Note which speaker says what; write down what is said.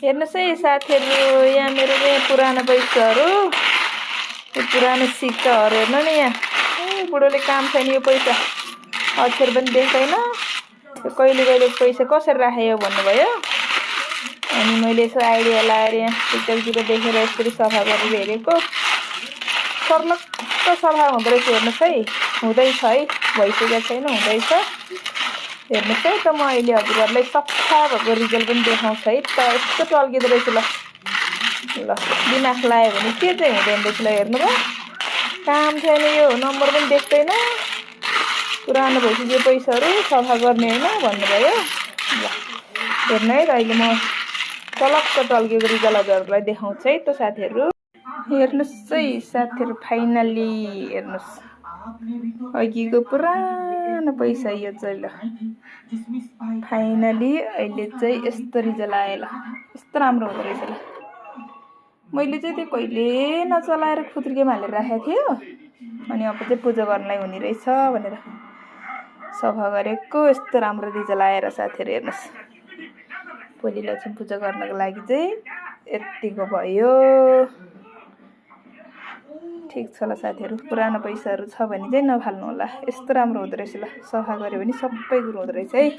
Speaker 1: हेर्नुहोस् है साथीहरू, यहाँ मेरो चाहिँ पुरानो पैसाहरू, यो पुरानो सिक्काहरू हेर्नु नि यहाँ। बुढोले काम छैन यो पैसा, अक्षर पनि देख्दैन। यो कहिले कहिलेको पैसा कसरी राखेँ भन्नुभयो। अनि मैले यसो आइडिया लाएर यहाँ टिकटकतिर देखेर यसरी सफा गरेर हेरेको। सर्लक्क सफा हुँदो रहेछ। हेर्नुहोस् है, हुँदैछ है, भइसकेको छैन, हुँदैछ। हेर्नुहोस् है त, म अहिले हजुरहरूलाई सफा भएको रिजल्ट पनि देखाउँछु है त। यस्तो टल्किँदो रहेछ। ल दिमाग लायो भने के चाहिँ हुँदैन रहेछ। ल हेर्नुभयो, काम छैन, यो नम्बर पनि देख्दैन। पुरानो भइसक्यो पैसाहरू, सफा गर्ने होइन भन्नुभयो। ल हेर्नु है त, अहिले म चलक्क टल्किएको रिजल्ट हजुरहरूलाई देखाउँछु है त साथीहरू। हेर्नुहोस् है साथीहरू, फाइनल्ली हेर्नुहोस्, अघिको पुरानो पैसा यो चाहिँ। ल फाइनली अहिले चाहिँ यस्तो रिजल्ट आयो। ल यस्तो राम्रो हुँदो रहेछ। ल मैले चाहिँ त्यो कहिले नचलाएर खुत्रुकेमा हालेर राखेको थियो। अनि अब चाहिँ पूजा गर्नलाई हुने रहेछ भनेर सफा गरेको। यस्तो राम्रो रिजल्ट आएर साथीहरू हेर्नुहोस्, भोलि लक्ष्मी पूजा गर्नको लागि चाहिँ यतिको भयो। ठिक छ ल साथीहरू, पुरानो पैसाहरू छ भने चाहिँ नफाल्नु होला। यस्तो राम्रो हुँदो रहेछ। ल सफा गऱ्यो भने सबै कुरो हुँदो रहेछ है।